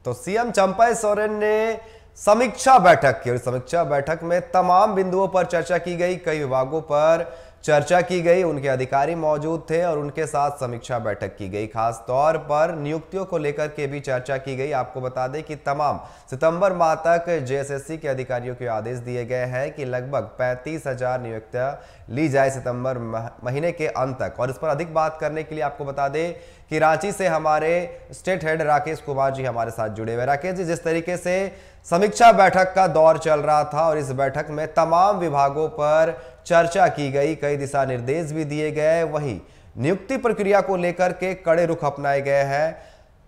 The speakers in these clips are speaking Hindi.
तो सीएम चंपई सोरेन ने समीक्षा बैठक की और समीक्षा बैठक में तमाम बिंदुओं पर चर्चा की गई, कई विभागों पर चर्चा की गई, उनके अधिकारी मौजूद थे और उनके साथ समीक्षा बैठक की गई। खास तौर पर नियुक्तियों को लेकर के भी चर्चा की गई। आपको बता दें कि तमाम सितंबर माह तक जेएसएससी के अधिकारियों को आदेश दिए गए हैं कि लगभग 35,000 नियुक्तियां ली जाए सितंबर महीने के अंत तक। और इस पर अधिक बात करने के लिए आपको बता दें कि रांची से हमारे स्टेट हेड राकेश कुमार जी हमारे साथ जुड़े हुए। राकेश जी, जिस तरीके से समीक्षा बैठक का दौर चल रहा था और इस बैठक में तमाम विभागों पर चर्चा की गई, कई दिशा निर्देश भी दिए गए, वहीं नियुक्ति प्रक्रिया को लेकर के कड़े रुख अपनाए गए हैं।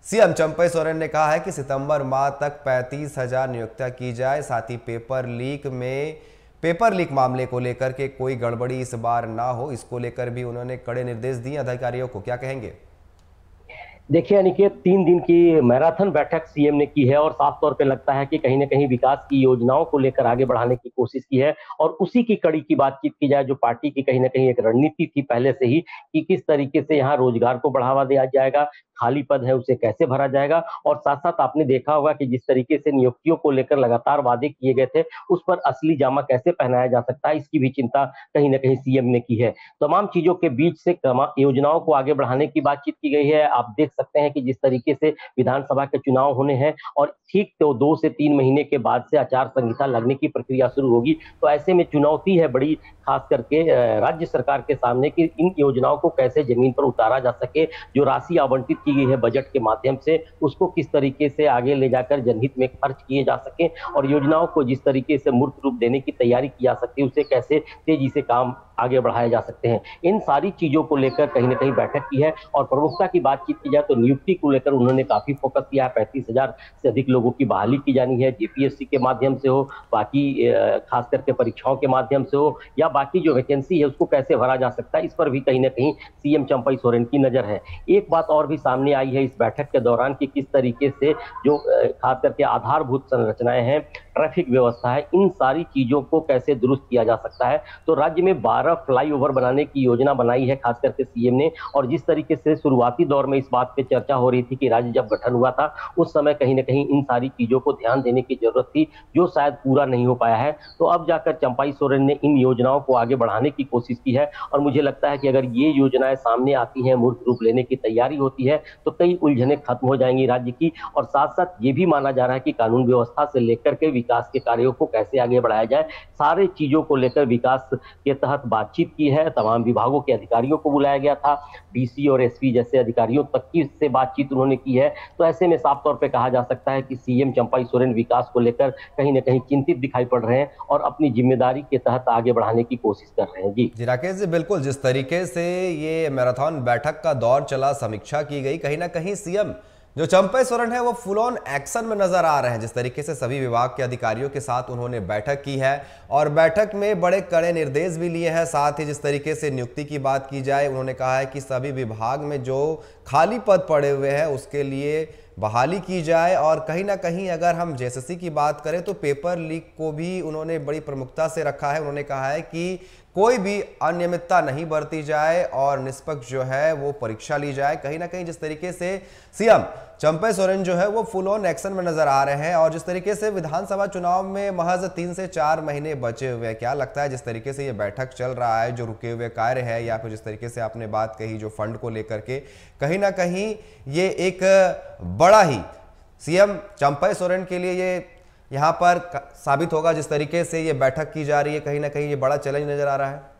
सीएम चंपई सोरेन ने कहा है कि सितंबर माह तक 35,000 नियुक्तियां की जाए, साथ ही पेपर लीक मामले को लेकर के कोई गड़बड़ी इस बार ना हो, इसको लेकर भी उन्होंने कड़े निर्देश दिए अधिकारियों को। क्या कहेंगे? देखिए अनिकेत, 3 दिन की मैराथन बैठक सीएम ने की है और साफ तौर पे लगता है कि कहीं ना कहीं विकास की योजनाओं को लेकर आगे बढ़ाने की कोशिश की है और उसी की कड़ी की बातचीत की जाए जो पार्टी की कहीं ना कहीं एक रणनीति थी पहले से ही कि किस तरीके से यहाँ रोजगार को बढ़ावा दिया जाएगा, खाली पद है उसे कैसे भरा जाएगा। और साथ साथ आपने देखा होगा कि जिस तरीके से नियुक्तियों को लेकर लगातार वादे किए गए थे उस पर असली जामा कैसे पहनाया जा सकता है, इसकी भी चिंता कहीं ना कहीं सीएम ने की है। तमाम चीजों के बीच से योजनाओं को आगे बढ़ाने की बातचीत की गई है। आप देख सकते हैं कि जिस तरीके से विधानसभा के चुनाव होने हैं और ठीक तो 2 से 3 महीने के बाद से आचार संहिता लगने की प्रक्रिया शुरू होगी, तो ऐसे में चुनौती है बड़ी, खास करके राज्य सरकार के सामने कि इन योजनाओं को कैसे जमीन पर उतारा जा सके। जो राशि आवंटित की गई है बजट के माध्यम से उसको किस तरीके से आगे ले जाकर जनहित में खर्च किए जा सके और योजनाओं को जिस तरीके से मूर्त रूप देने की तैयारी की जा सकती है उसे कैसे तेजी से काम आगे बढ़ाए जा सकते हैं। इन सारी चीजों को लेकर कहीं ना कहीं बैठक की है और प्रमुखता की बातचीत की जाए तो नियुक्ति को लेकर उन्होंने काफी फोकस किया है। 35,000 से अधिक लोगों की बहाली की जानी है, जेपीएससी के माध्यम से हो, बाकी खास करके परीक्षाओं के माध्यम से हो, या बाकी जो वैकेंसी है उसको कैसे भरा जा सकता है, इस पर भी कहीं ना कहीं सीएम चंपई सोरेन की नजर है। एक बात और भी सामने आई है इस बैठक के दौरान कि किस तरीके से जो खास करके आधारभूत संरचनाएं हैं, ट्रैफिक व्यवस्था है, इन सारी चीजों को कैसे दुरुस्त किया जा सकता है। तो राज्य में 12 फ्लाईओवर बनाने की योजना बनाई है खास करके सीएम ने। और जिस तरीके से शुरुआती दौर में इस बात पे चर्चा हो रही थी कि राज्य जब गठन हुआ था उस समय कहीं ना कहीं इन सारी चीजों को ध्यान देने की जरूरत थी जो शायद पूरा नहीं हो पाया है। तो अब जाकर चंपई सोरेन ने इन योजनाओं को आगे बढ़ाने की कोशिश की है और मुझे लगता है कि अगर ये योजनाएं सामने आती हैं, मूर्त रूप लेने की तैयारी होती है तो कई उलझने खत्म हो जाएंगी राज्य की। और साथ साथ ये भी माना जा रहा है कि कानून व्यवस्था से लेकर के विकास के कार्यों को कैसे आगे बढ़ाया जाए, सारे चीजों को लेकर विकास के तहत बातचीत की है। तमाम विभागों के अधिकारियों को बुलाया गया था, डीसी और एसपी जैसे अधिकारियों तक की से बातचीत उन्होंने की है। तो ऐसे में साफ तौर पे कहा जा सकता है कि सीएम चंपई सोरेन विकास को लेकर कहीं ना कहीं चिंतित दिखाई पड़ रहे हैं और अपनी जिम्मेदारी के तहत आगे बढ़ाने की कोशिश कर रहे हैं। जी राकेश जी, बिल्कुल जिस तरीके से ये मैराथन बैठक का दौर चला, समीक्षा की गई, कहीं ना कहीं सीएम जो चंपई सोरेन है वो फुल ऑन एक्शन में नजर आ रहे हैं। जिस तरीके से सभी विभाग के अधिकारियों के साथ उन्होंने बैठक की है और बैठक में बड़े कड़े निर्देश भी लिए हैं। साथ ही जिस तरीके से नियुक्ति की बात की जाए, उन्होंने कहा है कि सभी विभाग में जो खाली पद पड़े हुए हैं उसके लिए बहाली की जाए। और कहीं ना कहीं अगर हम जेएसएससी की बात करें तो पेपर लीक को भी उन्होंने बड़ी प्रमुखता से रखा है। उन्होंने कहा है कि कोई भी अनियमितता नहीं बरती जाए और निष्पक्ष जो है वो परीक्षा ली जाए। कहीं ना कहीं जिस तरीके से सीएम चंपई सोरेन जो है वो फुल ऑन एक्शन में नजर आ रहे हैं और जिस तरीके से विधानसभा चुनाव में महज 3 से 4 महीने बचे हुए हैं, क्या लगता है जिस तरीके से ये बैठक चल रहा है, जो रुके हुए कार्य है या फिर जिस तरीके से आपने बात कही जो फंड को लेकर के, कहीं ना कहीं ये एक बड़ा ही सीएम चंपई सोरेन के लिए ये यहाँ पर साबित होगा? जिस तरीके से ये बैठक की जा रही है कहीं ना कहीं ये बड़ा चैलेंज नजर आ रहा है।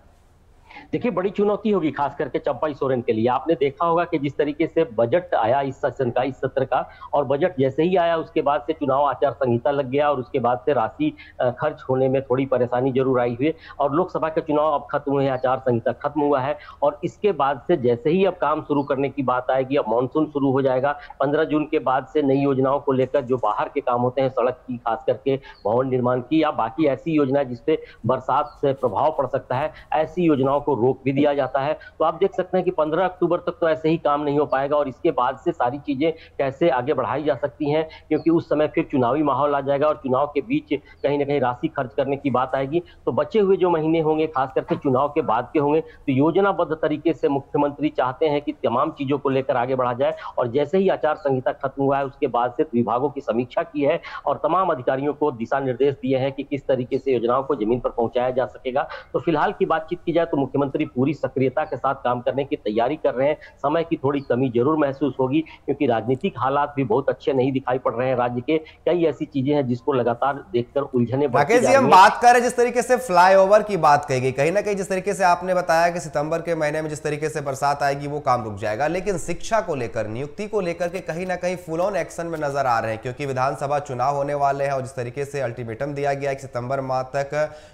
देखिए बड़ी चुनौती होगी खास करके चंपई सोरेन के लिए। आपने देखा होगा कि जिस तरीके से बजट आया इस सेशन का, इस सत्र का, और बजट जैसे ही आया उसके बाद से चुनाव आचार संहिता लग गया और उसके बाद से राशि खर्च होने में थोड़ी परेशानी जरूर आई हुई। और लोकसभा के चुनाव अब खत्म हुए हैं, आचार संहिता खत्म हुआ है और इसके बाद से जैसे ही अब काम शुरू करने की बात आएगी, अब मानसून शुरू हो जाएगा। 15 जून के बाद से नई योजनाओं को लेकर जो बाहर के काम होते हैं, सड़क की, खास करके भवन निर्माण की या बाकी ऐसी योजना जिसपे बरसात से प्रभाव पड़ सकता है, ऐसी योजनाओं को रोक भी दिया जाता है। तो आप देख सकते हैं कि 15 अक्टूबर तक तो ऐसे ही काम नहीं हो पाएगा और इसके बाद से सारी चीजें कैसे आगे बढ़ाई जा सकती हैं, क्योंकि उस समय फिर चुनावी माहौल आ जाएगा और चुनाव के बीच कहीं ना कहीं राशि खर्च करने की बात आएगी। तो बचे हुए जो महीने होंगे, खास करके चुनाव के बाद के होंगे, तो योजनाबद्ध तरीके से मुख्यमंत्री चाहते हैं कि तमाम चीजों को लेकर आगे बढ़ा जाए। और जैसे ही आचार संहिता खत्म हुआ है उसके बाद से विभागों की समीक्षा की है और तमाम अधिकारियों को दिशा निर्देश दिए हैं कि किस तरीके से योजनाओं को जमीन पर पहुंचाया जा सकेगा। तो फिलहाल की बातचीत की जाए तो मुख्यमंत्री पूरी सक्रियता के साथ काम करने की तैयारी कर रहे हैं। समय की थोड़ी कमी जरूर महसूस होगी क्योंकि राजनीतिक हालात भी बहुत अच्छे नहीं दिखाई पड़ रहे हैं। राज्य के कई ऐसी चीजें हैं जिसको लगातार देखकर उलझने बढ़ती राकेश जा जी, रही हम हैं। बात कर रहे हैं जिस तरीके से फ्लाईओवर की बात कही गई, कहीं ना कहीं जिस तरीके से आपने बताया कि सितंबर के महीने में जिस तरीके से बरसात आएगी वो काम रुक जाएगा, लेकिन शिक्षा को लेकर, नियुक्ति को लेकर के कहीं ना कहीं फुल ऑन एक्शन में नजर आ रहे हैं क्योंकि विधानसभा चुनाव होने वाले हैं और जिस तरीके से अल्टीमेटम दिया गया है सितंबर माह तक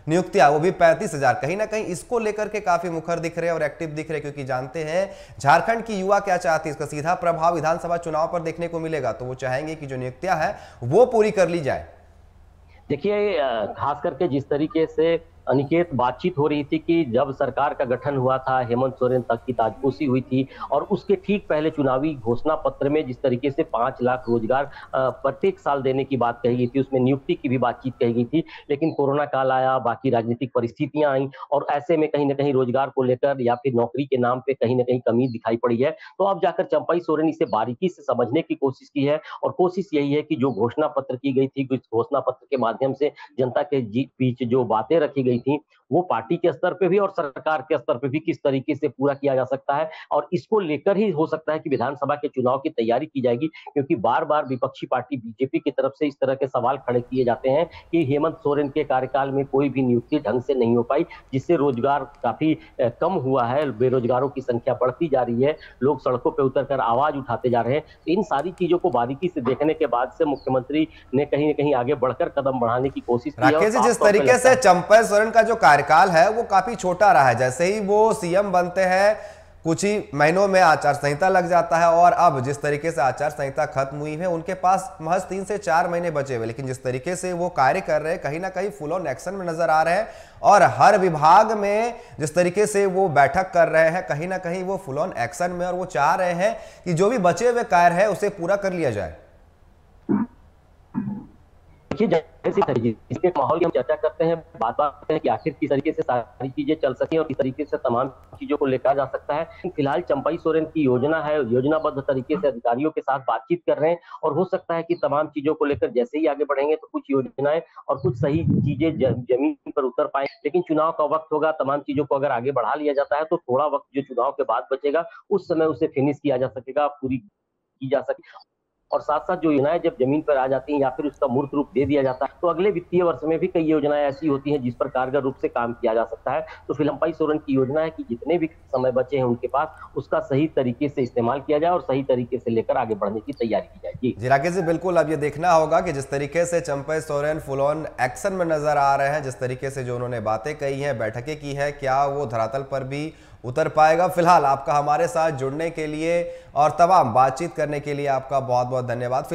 नियुक्तियां, वो भी 35,000, कहीं ना कहीं इसको लेकर के काफी मुखर दिख रहे हैं और एक्टिव दिख रहे हैं क्योंकि जानते हैं झारखंड की युवा क्या चाहती है, इसका सीधा प्रभाव विधानसभा चुनाव पर देखने को मिलेगा। तो वो चाहेंगे कि जो नियुक्तियां हैं वो पूरी कर ली जाए। देखिए, खास करके जिस तरीके से अनिकेत बातचीत हो रही थी कि जब सरकार का गठन हुआ था, हेमंत सोरेन तक की ताजपोशी हुई थी और उसके ठीक पहले चुनावी घोषणा पत्र में जिस तरीके से 5 लाख रोजगार प्रत्येक साल देने की बात कही गई थी, उसमें नियुक्ति की भी बातचीत कही गई थी। लेकिन कोरोना काल आया, बाकी राजनीतिक परिस्थितियां आई और ऐसे में कहीं ना कहीं रोजगार को लेकर या फिर नौकरी के नाम पे कहीं ना कहीं कमी दिखाई पड़ी है। तो अब जाकर चंपई सोरेन इसे बारीकी से समझने की कोशिश की है और कोशिश यही है कि जो घोषणा पत्र की गई थी, उस घोषणा पत्र के माध्यम से जनता के बीच जो बातें रखी गई थी वो पार्टी के स्तर पे भी और सरकार के स्तर पे भी किस तरीके से पूरा किया जा सकता है। और इसको लेकर ही हो सकता है कि विधानसभा के चुनाव की तैयारी की जाएगी, क्योंकि बार बार विपक्षी पार्टी बीजेपी की तरफ से इस तरह के सवाल खड़े किए जाते हैं कि हेमंत सोरेन के कार्यकाल में कोई भी नियुक्ति ढंग से नहीं हो पाई, जिससे रोजगार काफी कम हुआ है, बेरोजगारों की संख्या बढ़ती जा रही है, लोग सड़कों पर उतरकर आवाज उठाते जा रहे हैं। तो इन सारी चीजों को बारीकी से देखने के बाद से मुख्यमंत्री ने कहीं ना कहीं आगे बढ़कर कदम बढ़ाने की कोशिश की है। राकेश जी, जिस तरीके से चंपई सोरेन का जो कार्यकाल है वो काफी छोटा रहा है, जैसे ही वो सीएम बनते हैं कुछ ही महीनों में आचार संहिता लग जाता है और अब जिस तरीके से आचार संहिता खत्म हुई है उनके पास महज 3 से 4 महीने बचे हुए, लेकिन जिस तरीके से वो कार्य कर रहे हैं कहीं ना कहीं फुल ऑन एक्शन में नजर आ रहे हैं और हर विभाग में जिस तरीके से वो बैठक कर रहे हैं कहीं ना कहीं वो फुल ऑन एक्शन में और वो चाह रहे हैं कि जो भी बचे हुए कार्य है उसे पूरा कर लिया जाए। इसके माहौल की हम चर्चा करते हैं, बात करते हैं कि आखिर किस तरीके से सारी चीजें चल सके और किस तरीके से तमाम चीजों को लेकर जा सकता है। फिलहाल चंपई सोरेन की योजना है, योजनाबद्ध तरीके से अधिकारियों के साथ बातचीत कर रहे हैं और हो सकता है कि तमाम चीजों को लेकर जैसे ही आगे बढ़ेंगे तो कुछ योजनाएं और कुछ सही चीजें जमीन पर उतर पाए। लेकिन चुनाव का वक्त होगा, तमाम चीजों को अगर आगे बढ़ा लिया जाता है तो थोड़ा वक्त जो चुनाव के बाद बचेगा उस समय उसे फिनिश किया जा सकेगा, पूरी की जा सके। और साथ साथ जो योजनाएं जब जमीन पर आ जाती हैं या फिर उसका मूर्त रूप दे दिया जाता है तो अगले वित्तीय वर्ष में भी कई योजनाएं ऐसी होती हैं जिस पर कारगर रूप से काम किया जा सकता है। तो चंपई सोरेन की योजना है कि जितने भी समय बचे हैं उनके पास उसका सही तरीके से इस्तेमाल किया जाए और सही तरीके से लेकर आगे बढ़ने की तैयारी की जाएगी। जी राकेश जी, बिल्कुल अब ये देखना होगा कि जिस तरीके से Champai Soren full on action में नजर आ रहे हैं, जिस तरीके से जो उन्होंने बातें कही हैं, बैठकें की है, क्या वो धरातल पर भी उतर पाएगा। फिलहाल आपका हमारे साथ जुड़ने के लिए और तमाम बातचीत करने के लिए आपका बहुत बहुत धन्यवाद।